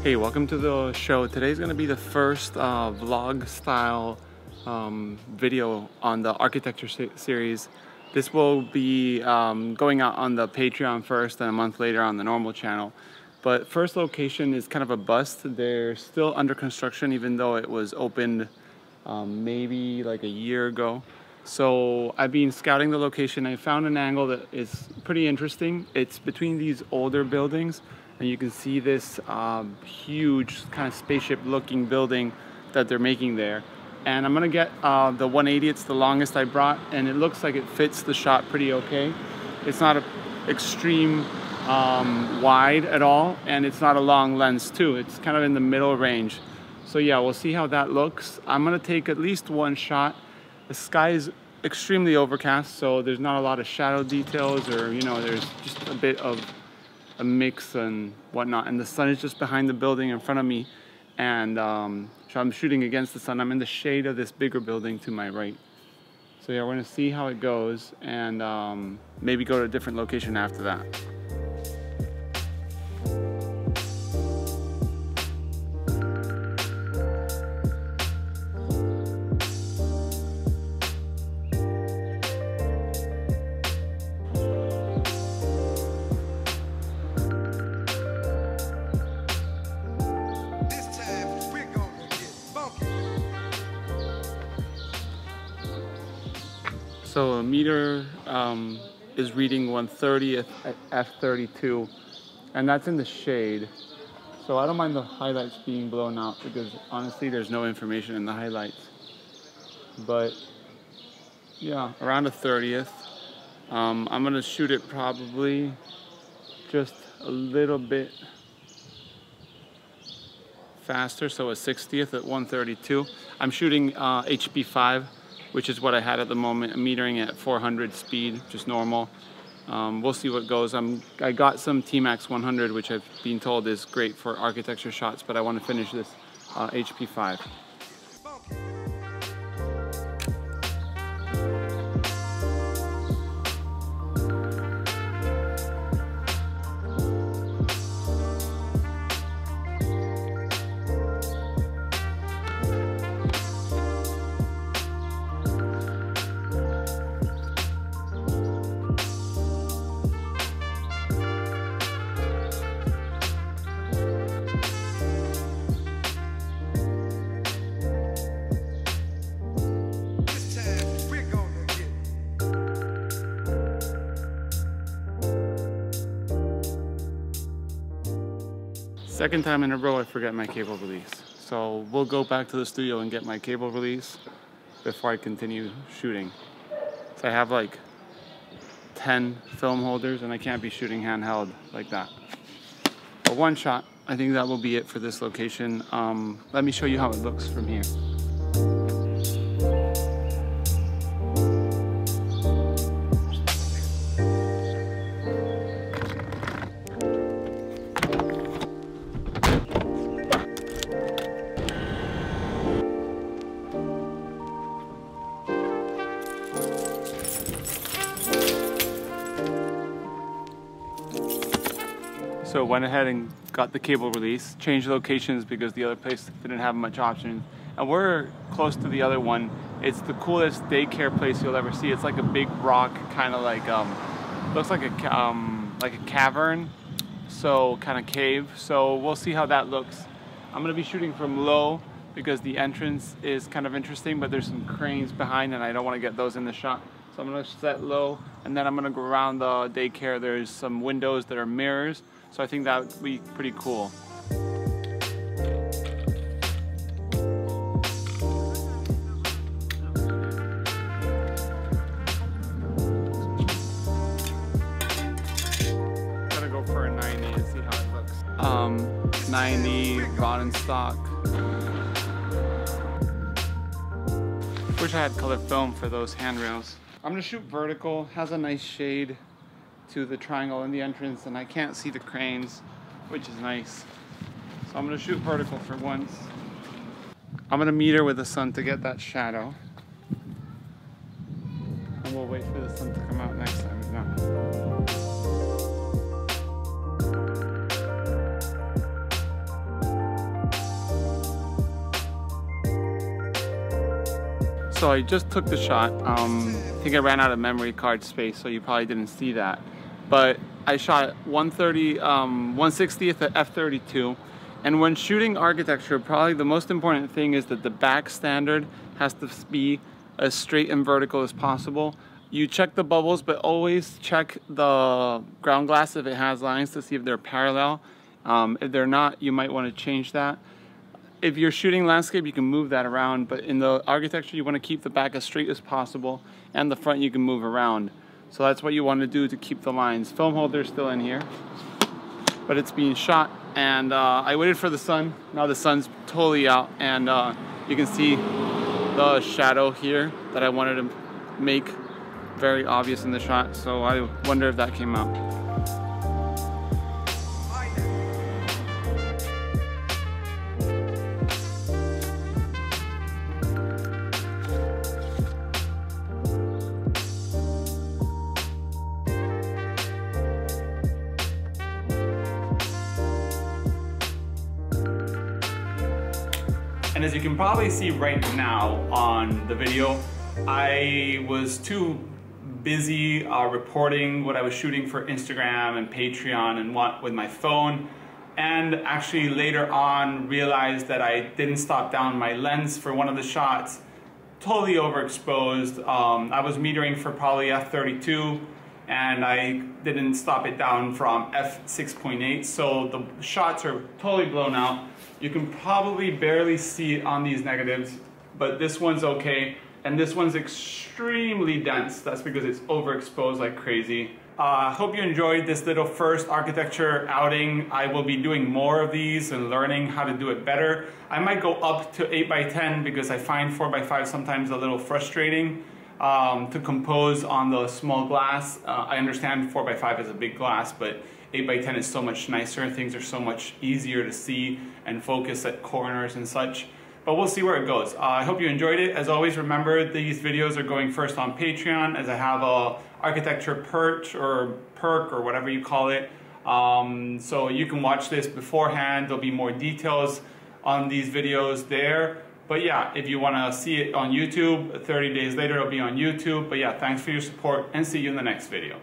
Hey, welcome to the show. Today's going to be the first vlog style video on the architecture series. This will be going out on the Patreon first and a month later on the normal channel. But first location is kind of a bust. They're still under construction even though it was opened maybe like a year ago. So I've been scouting the location. I found an angle that is pretty interesting. It's between these older buildings. And you can see this huge kind of spaceship looking building that they're making there. And I'm gonna get the 180, it's the longest I brought, and it looks like it fits the shot pretty okay. It's not an extreme wide at all, and it's not a long lens too. It's kind of in the middle range. So yeah, we'll see how that looks. I'm gonna take at least one shot. The sky is extremely overcast, so there's not a lot of shadow details, or there's just a bit of a mix and whatnot, and the sun is just behind the building in front of me, and so I'm shooting against the sun. I'm in the shade of this bigger building to my right. So yeah, we're gonna see how it goes, and maybe go to a different location after that. So a meter is reading 130 at f32, and that's in the shade. So I don't mind the highlights being blown out because honestly there's no information in the highlights. But yeah, around a 30th. I'm gonna shoot it probably just a little bit faster, so a 60th at 132. I'm shooting HP5, which is what I had at the moment. I'm metering at 400 speed, just normal. We'll see what goes. I got some T-Max 100, which I've been told is great for architecture shots, but I want to finish this HP5. Second time in a row I forget my cable release. So we'll go back to the studio and get my cable release before I continue shooting. So I have like 10 film holders and I can't be shooting handheld like that. But one shot, I think that will be it for this location. Let me show you how it looks from here. So went ahead and got the cable release, changed locations because the other place didn't have much options. And we're close to the other one. It's the coolest daycare place you'll ever see. It's like a big rock, kind of like, looks like a cavern, so kind of cave. So we'll see how that looks. I'm gonna be shooting from low because the entrance is kind of interesting, but there's some cranes behind and I don't wanna get those in the shot. So I'm gonna set low and then I'm gonna go around the daycare. There's some windows that are mirrors. So I think that would be pretty cool. Gotta go for a 90 and see how it looks. 90 rotten stock. Wish I had color film for those handrails. I'm gonna shoot vertical. Has a nice shade to the triangle in the entrance, and I can't see the cranes, which is nice. So I'm gonna shoot vertical for once. I'm gonna meter with the sun to get that shadow. And we'll wait for the sun to come out next time. No. So I just took the shot. I think I ran out of memory card space, so you probably didn't see that. But I shot 1/60th at f/32. And when shooting architecture, probably the most important thing is that the back standard has to be as straight and vertical as possible. You check the bubbles, but always check the ground glass if it has lines to see if they're parallel. If they're not, you might want to change that. If you're shooting landscape, you can move that around, but in the architecture, you want to keep the back as straight as possible, and the front you can move around. So that's what you want to do to keep the lines. Film holder's still in here, but it's being shot, and I waited for the sun. Now the sun's totally out, and you can see the shadow here that I wanted to make very obvious in the shot, so I wonder if that came out. And as you can probably see right now on the video, I was too busy reporting what I was shooting for Instagram and Patreon and what with my phone, and actually later on realized that I didn't stop down my lens for one of the shots. Totally overexposed. I was metering for probably f/32, and I didn't stop it down from f/6.8, so the shots are totally blown out. You can probably barely see it on these negatives, but this one's okay, and this one's extremely dense. That's because it's overexposed like crazy. I hope you enjoyed this little first architecture outing. I will be doing more of these and learning how to do it better. I might go up to 8x10 because I find 4x5 sometimes a little frustrating to compose on the small glass. I understand 4x5 is a big glass, but 8x10 is so much nicer. Things are so much easier to see and focus at corners and such. But we'll see where it goes. I hope you enjoyed it. As always, remember these videos are going first on Patreon, as I have a architecture perch or perk or whatever you call it. So you can watch this beforehand. There'll be more details on these videos there. But yeah, if you want to see it on YouTube, 30 days later it'll be on YouTube. But yeah, thanks for your support, and see you in the next video.